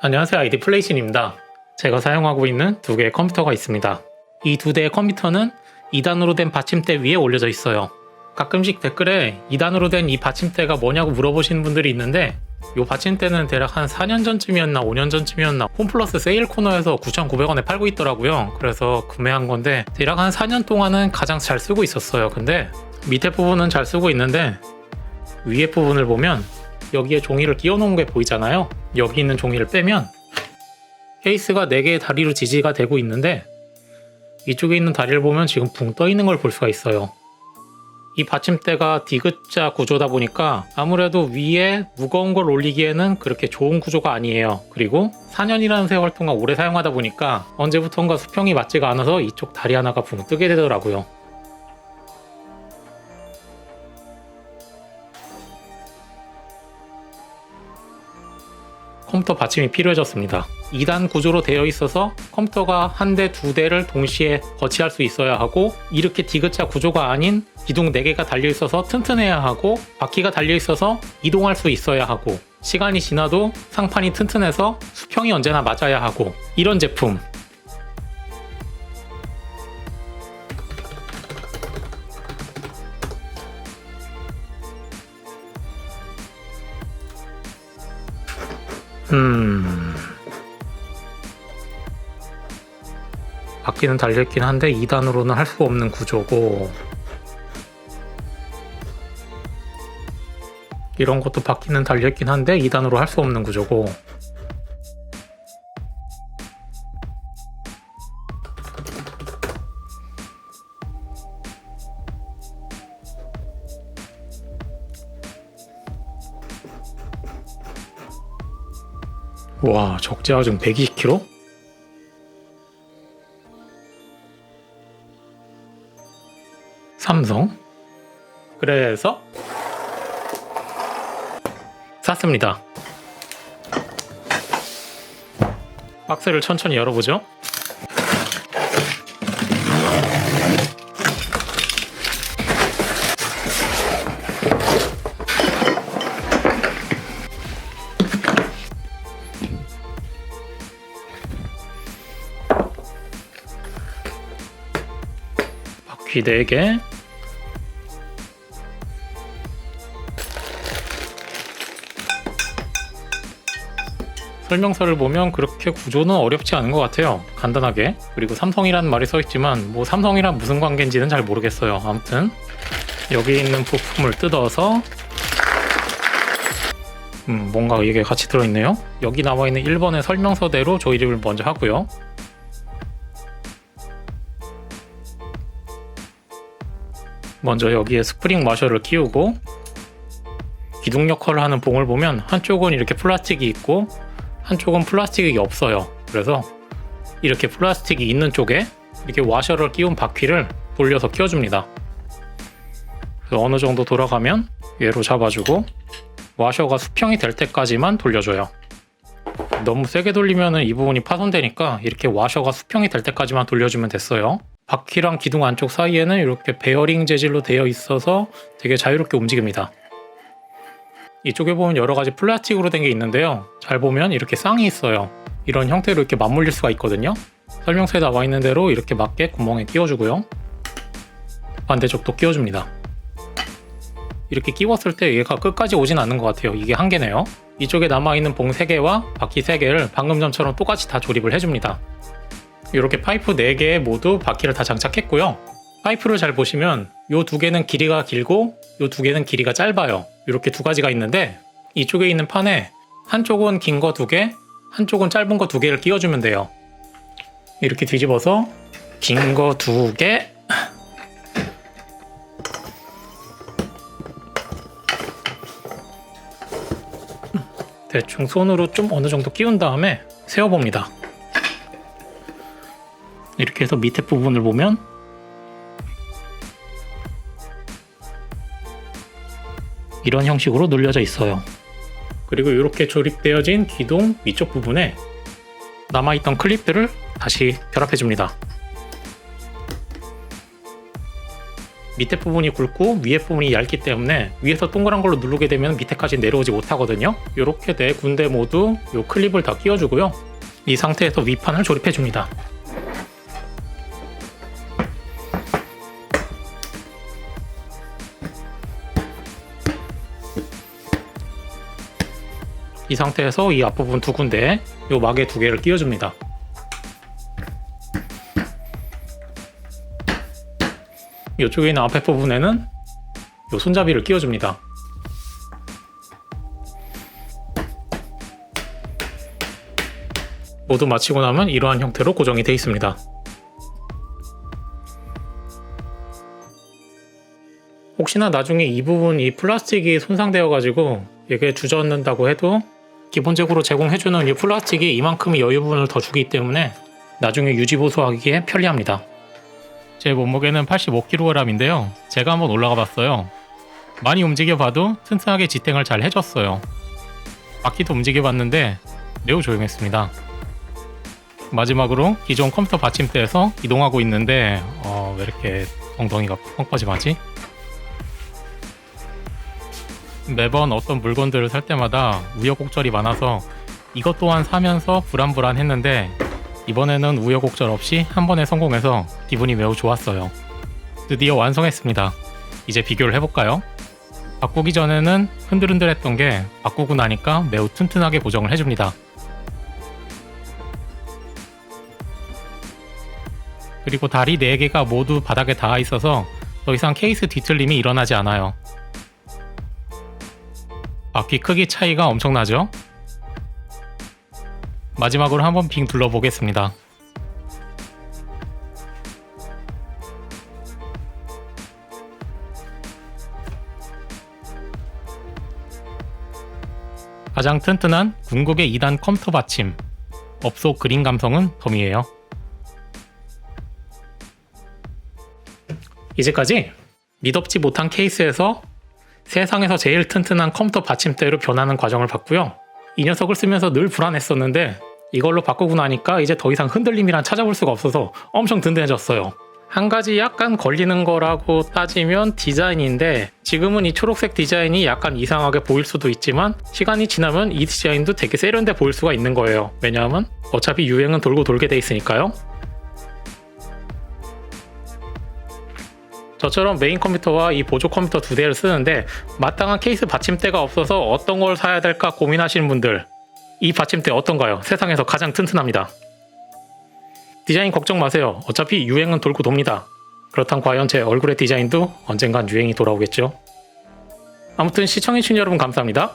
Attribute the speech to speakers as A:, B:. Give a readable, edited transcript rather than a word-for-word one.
A: 안녕하세요, 아이디 플레이신입니다. 제가 사용하고 있는 두 개의 컴퓨터가 있습니다. 이 두 대의 컴퓨터는 2단으로 된 받침대 위에 올려져 있어요. 가끔씩 댓글에 2단으로 된 이 받침대가 뭐냐고 물어보시는 분들이 있는데, 이 받침대는 대략 한 4년 전쯤이었나 5년 전쯤이었나 홈플러스 세일 코너에서 9,900원에 팔고 있더라고요. 그래서 구매한 건데 대략 한 4년 동안은 가장 잘 쓰고 있었어요. 근데 밑에 부분은 잘 쓰고 있는데 위에 부분을 보면 여기에 종이를 끼워 놓은 게 보이잖아요. 여기 있는 종이를 빼면 케이스가 4개의 다리로 지지가 되고 있는데, 이쪽에 있는 다리를 보면 지금 붕 떠 있는 걸 볼 수가 있어요. 이 받침대가 디귿자 구조다 보니까 아무래도 위에 무거운 걸 올리기에는 그렇게 좋은 구조가 아니에요. 그리고 4년이라는 세월 동안 오래 사용하다 보니까 언제부턴가 수평이 맞지가 않아서 이쪽 다리 하나가 붕 뜨게 되더라고요. 컴퓨터 받침이 필요해졌습니다. 2단 구조로 되어 있어서 컴퓨터가 한 대, 두 대를 동시에 거치할 수 있어야 하고, 이렇게 디귿자 구조가 아닌 기둥 4개가 달려 있어서 튼튼해야 하고, 바퀴가 달려 있어서 이동할 수 있어야 하고, 시간이 지나도 상판이 튼튼해서 수평이 언제나 맞아야 하고, 이런 제품. 바퀴는 달려있긴 한데 2단으로는 할 수 없는 구조고, 이런 것도 바퀴는 달려있긴 한데 2단으로 할 수 없는 구조고, 와, 적재하중 120kg? 삼성? 그래서 샀습니다. 박스를 천천히 열어보죠. 바퀴 4개, 설명서를 보면 그렇게 구조는 어렵지 않은 것 같아요. 간단하게. 그리고 삼성이라는 말이 써있지만 뭐 삼성이랑 무슨 관계인지는 잘 모르겠어요. 아무튼 여기 있는 부품을 뜯어서 뭔가 이게 같이 들어있네요. 여기 나와있는 1번의 설명서대로 조립을 먼저 하고요. 먼저 여기에 스프링 마셔를 끼우고, 기둥 역할을 하는 봉을 보면 한쪽은 이렇게 플라스틱이 있고 한쪽은 플라스틱이 없어요. 그래서 이렇게 플라스틱이 있는 쪽에 이렇게 와셔를 끼운 바퀴를 돌려서 끼워줍니다. 그래서 어느 정도 돌아가면 얘로 잡아주고 와셔가 수평이 될 때까지만 돌려줘요. 너무 세게 돌리면 이 부분이 파손되니까 이렇게 와셔가 수평이 될 때까지만 돌려주면 됐어요. 바퀴랑 기둥 안쪽 사이에는 이렇게 베어링 재질로 되어 있어서 되게 자유롭게 움직입니다. 이쪽에 보면 여러 가지 플라스틱으로 된 게 있는데요. 잘 보면 이렇게 쌍이 있어요. 이런 형태로 이렇게 맞물릴 수가 있거든요. 설명서에 나와 있는 대로 이렇게 맞게 구멍에 끼워주고요. 반대쪽도 끼워줍니다. 이렇게 끼웠을 때 얘가 끝까지 오진 않는 것 같아요. 이게 한계네요. 이쪽에 남아있는 봉 3개와 바퀴 3개를 방금 전처럼 똑같이 다 조립을 해줍니다. 이렇게 파이프 4개 모두 바퀴를 다 장착했고요. 파이프를 잘 보시면 이 2개는 길이가 길고 이 2개는 길이가 짧아요. 이렇게 2가지가 있는데, 이쪽에 있는 판에 한쪽은 긴 거 2개, 한쪽은 짧은 거 2개를 끼워주면 돼요. 이렇게 뒤집어서 긴 거 2개, 대충 손으로 좀 어느 정도 끼운 다음에 세워봅니다. 이렇게 해서 밑에 부분을 보면 이런 형식으로 눌려져 있어요. 그리고 이렇게 조립되어진 기둥 위쪽 부분에 남아있던 클립들을 다시 결합해줍니다. 밑에 부분이 굵고 위에 부분이 얇기 때문에 위에서 동그란 걸로 누르게 되면 밑에까지 내려오지 못하거든요. 이렇게 네 군데 모두 이 클립을 다 끼워주고요. 이 상태에서 위판을 조립해줍니다. 이 상태에서 이 앞부분 두 군데 이 마개 두 개를 끼워줍니다. 이쪽에 있는 앞에 부분에는 이 손잡이를 끼워줍니다. 모두 마치고 나면 이러한 형태로 고정이 되어 있습니다. 혹시나 나중에 이 부분 이 플라스틱이 손상되어 가지고 이게 주저앉는다고 해도 기본적으로 제공해주는 이 플라스틱이 이만큼의 여유 부분을 더 주기 때문에 나중에 유지 보수하기에 편리합니다. 제 몸무게는 85kg인데요. 제가 한번 올라가 봤어요. 많이 움직여 봐도 튼튼하게 지탱을 잘 해줬어요. 바퀴도 움직여 봤는데 매우 조용했습니다. 마지막으로 기존 컴퓨터 받침대에서 이동하고 있는데 왜 이렇게 엉덩이가 펑퍼짐하지? 매번 어떤 물건들을 살 때마다 우여곡절이 많아서 이것 또한 사면서 불안불안했는데 이번에는 우여곡절 없이 한 번에 성공해서 기분이 매우 좋았어요. 드디어 완성했습니다. 이제 비교를 해볼까요? 바꾸기 전에는 흔들흔들했던 게 바꾸고 나니까 매우 튼튼하게 고정을 해줍니다. 그리고 다리 4개가 모두 바닥에 닿아 있어서 더 이상 케이스 뒤틀림이 일어나지 않아요. 바퀴 크기 차이가 엄청나죠? 마지막으로 한번 빙 둘러보겠습니다. 가장 튼튼한 궁극의 2단 컴퓨터 받침, 업소 그린 감성은 덤이에요. 이제까지 믿업지 못한 케이스에서 세상에서 제일 튼튼한 컴퓨터 받침대로 변하는 과정을 봤고요. 이 녀석을 쓰면서 늘 불안했었는데 이걸로 바꾸고 나니까 이제 더 이상 흔들림이란 찾아볼 수가 없어서 엄청 든든해졌어요. 한 가지 약간 걸리는 거라고 따지면 디자인인데 지금은 이 초록색 디자인이 약간 이상하게 보일 수도 있지만 시간이 지나면 이 디자인도 되게 세련돼 보일 수가 있는 거예요. 왜냐하면 어차피 유행은 돌고 돌게 돼 있으니까요. 저처럼 메인 컴퓨터와 이 보조 컴퓨터 두 대를 쓰는데 마땅한 케이스 받침대가 없어서 어떤 걸 사야 될까 고민하시는 분들, 이 받침대 어떤가요? 세상에서 가장 튼튼합니다. 디자인 걱정 마세요. 어차피 유행은 돌고 돕니다. 그렇다면 과연 제 얼굴의 디자인도 언젠간 유행이 돌아오겠죠? 아무튼 시청해주신 여러분 감사합니다.